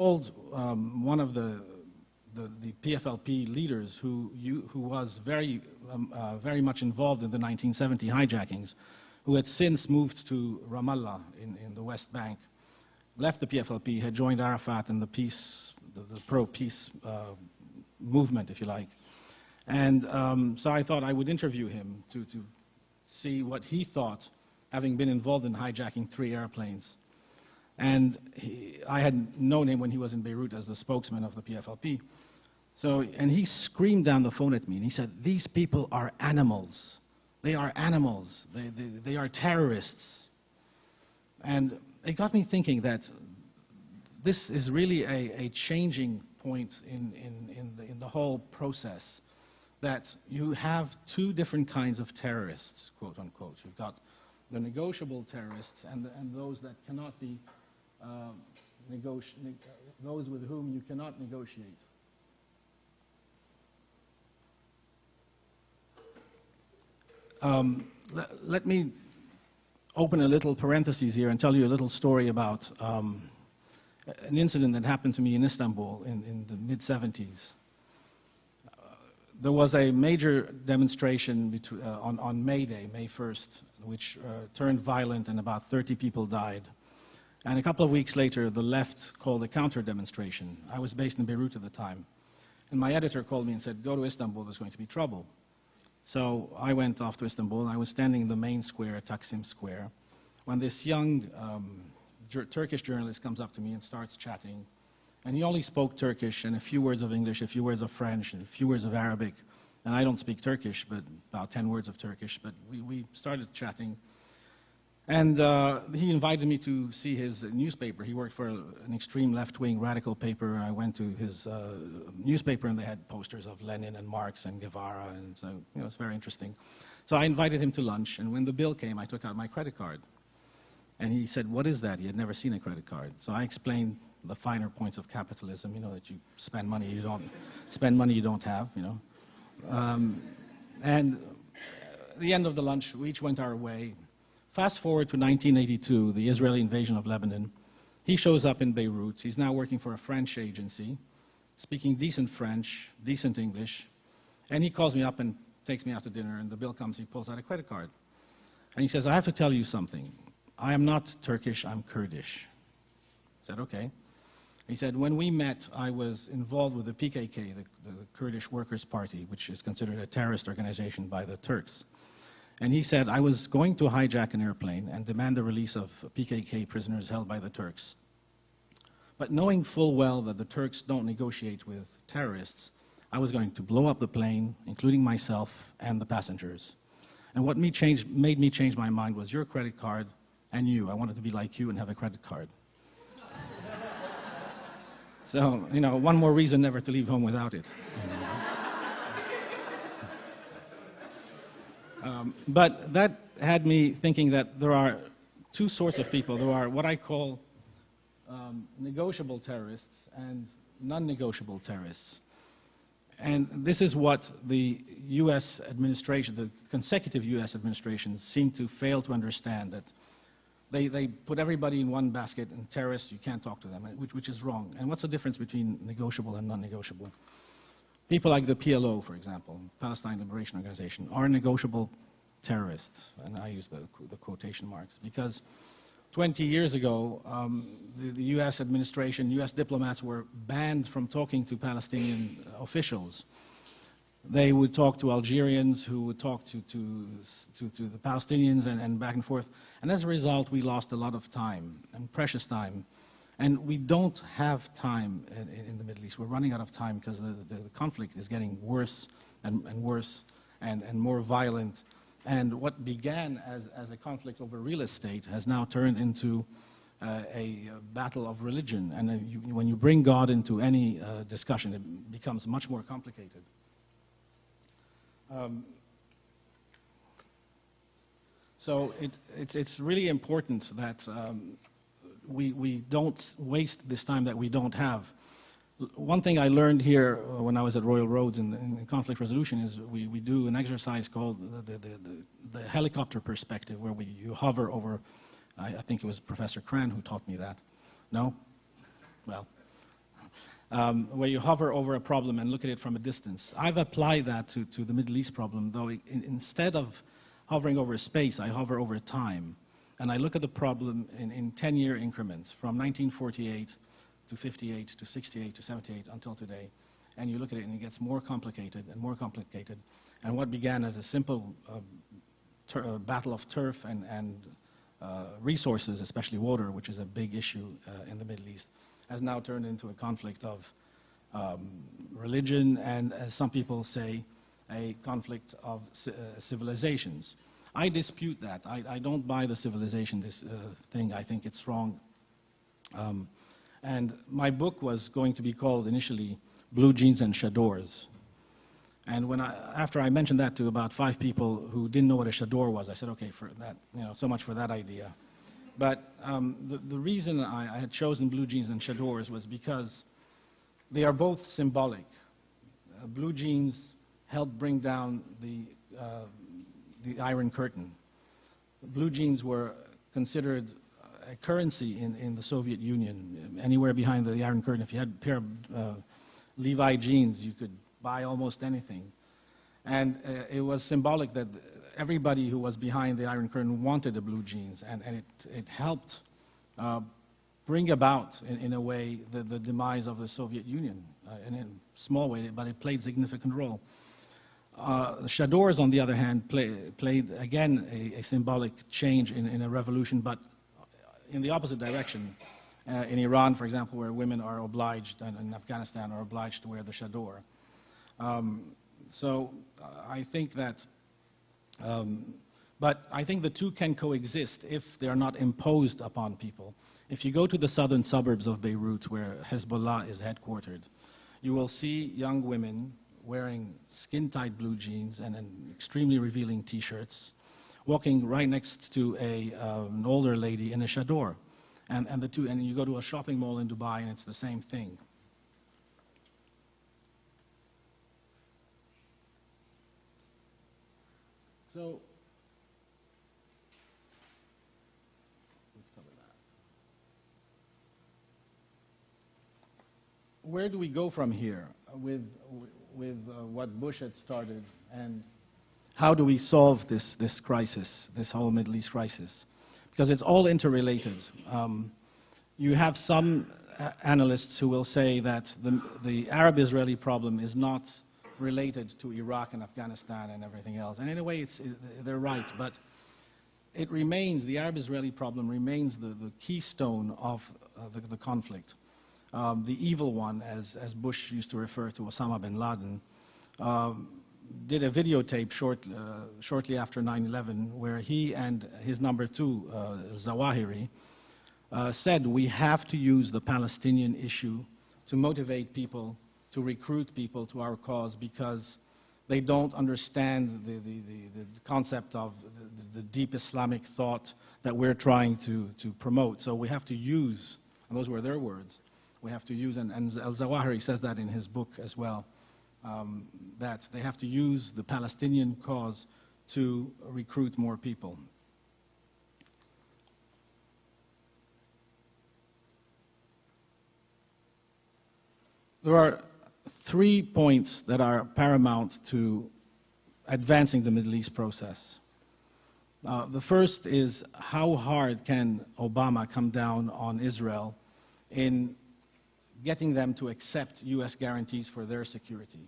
told one of the PFLP leaders who was very much involved in the 1970 hijackings, who had since moved to Ramallah in the West Bank, left the PFLP, had joined Arafat and the pro-peace movement, if you like. And so I thought I would interview him to see what he thought, having been involved in hijacking 3 airplanes. And I had known him when he was in Beirut as the spokesman of the PFLP. And he screamed down the phone at me, and he said, "These people are animals. They are animals. They are terrorists." And it got me thinking that this is really a changing point in the whole process, that you have 2 different kinds of terrorists, quote unquote. You've got the negotiable terrorists and those that cannot be those with whom you cannot negotiate. Let me open a little parenthesis here and tell you a little story about an incident that happened to me in Istanbul in the mid-70s. There was a major demonstration on May Day, May 1st, which turned violent and about 30 people died. And a couple of weeks later, the left called a counter-demonstration. I was based in Beirut at the time. And my editor called me and said, "Go to Istanbul, there's going to be trouble." So I went off to Istanbul, and I was standing in the main square at Taksim Square, when this young Turkish journalist comes up to me and starts chatting. And he only spoke Turkish and a few words of English, a few words of French, and a few words of Arabic. And I don't speak Turkish, but about 10 words of Turkish. But we started chatting. And he invited me to see his newspaper. He worked for an extreme left-wing radical paper. I went to his newspaper, and they had posters of Lenin and Marx and Guevara, and so it was very interesting. So I invited him to lunch, and when the bill came, I took out my credit card. And he said, "What is that?" He had never seen a credit card. So I explained the finer points of capitalism, you know, that you spend money you don't have, you know. And at the end of the lunch, we each went our way. Fast forward to 1982, the Israeli invasion of Lebanon. He shows up in Beirut. He's now working for a French agency, speaking decent French, decent English. And he calls me up and takes me out to dinner, and the bill comes, he pulls out a credit card. And he says, "I have to tell you something. I am not Turkish, I'm Kurdish." I said, "Okay." He said, "When we met, I was involved with the PKK, the Kurdish Workers' Party, which is considered a terrorist organization by the Turks. And he said, I was going to hijack an airplane and demand the release of PKK prisoners held by the Turks. But knowing full well that the Turks don't negotiate with terrorists, I was going to blow up the plane, including myself and the passengers. And what made me change my mind was your credit card and you. I wanted to be like you and have a credit card." So, you know, one more reason never to leave home without it. But that had me thinking that there are 2 sorts of people. There are what I call negotiable terrorists and non-negotiable terrorists. And this is what the US administration, the consecutive US administrations, seem to fail to understand, that they put everybody in one basket, and terrorists, you can't talk to them, which is wrong. And what's the difference between negotiable and non-negotiable? People like the PLO, for example, Palestine Liberation Organization, are negotiable terrorists, and I use the quotation marks, because 20 years ago, the US administration, US diplomats were banned from talking to Palestinian officials. They would talk to Algerians who would talk to the Palestinians and back and forth. And as a result, we lost a lot of time, and precious time. And we don't have time in the Middle East. We're running out of time because the conflict is getting worse and worse and more violent. And what began as a conflict over real estate has now turned into a battle of religion. And when you bring God into any discussion, it becomes much more complicated. So it's really important that we don't waste this time that we don't have. One thing I learned here when I was at Royal Roads in conflict resolution is we do an exercise called the helicopter perspective, where you hover over, I think it was Professor Cran who taught me that. No? Well, where you hover over a problem and look at it from a distance. I've applied that to the Middle East problem, though instead of hovering over space, I hover over time. And I look at the problem in 10-year increments, from 1948 to 58 to 68 to 78 until today. And you look at it and it gets more complicated and more complicated. And what began as a simple battle of turf and resources, especially water, which is a big issue in the Middle East, has now turned into a conflict of religion and, as some people say, a conflict of civilizations. I dispute that. I don't buy the civilization thing. I think it's wrong. And my book was going to be called initially Blue Jeans and Chadors. And after I mentioned that to about 5 people who didn't know what a chador was, I said, okay, for that, so much for that idea. But the reason I had chosen blue jeans and chadors was because they are both symbolic. Blue jeans helped bring down the Iron Curtain. Blue jeans were considered a currency in the Soviet Union. Anywhere behind the Iron Curtain, if you had a pair of Levi jeans, you could buy almost anything. And it was symbolic that everybody who was behind the Iron Curtain wanted the blue jeans, and it helped bring about, in a way, the demise of the Soviet Union, in a small way, but it played a significant role. The chadors, on the other hand, played, again, a symbolic change in a revolution, but in the opposite direction. In Iran, for example, where women are obliged, and in Afghanistan are obliged to wear the chador. So I think that, but I think the two can coexist if they are not imposed upon people. If you go to the southern suburbs of Beirut, where Hezbollah is headquartered, you will see young women wearing skin-tight blue jeans and extremely revealing T-shirts, walking right next to an older lady in a chador. And you go to a shopping mall in Dubai, and it's the same thing. So, where do we go from here with what Bush had started, and how do we solve this crisis, this whole Middle East crisis? Because it's all interrelated. You have some analysts who will say that the Arab-Israeli problem is not related to Iraq and Afghanistan and everything else. And in a way, they're right, but it remains, the Arab-Israeli problem remains the keystone of the conflict. The evil one, as Bush used to refer to Osama bin Laden, did a videotape shortly after 9/11 where he and his number 2, Zawahiri, said we have to use the Palestinian issue to motivate people, to recruit people to our cause, because they don't understand the concept of the deep Islamic thought that we're trying to promote. So we have to use, and those were their words, we have to use, and al-Zawahiri says that in his book as well, that they have to use the Palestinian cause to recruit more people. There are 3 points that are paramount to advancing the Middle East process. The first is, how hard can Obama come down on Israel in getting them to accept U.S. guarantees for their security?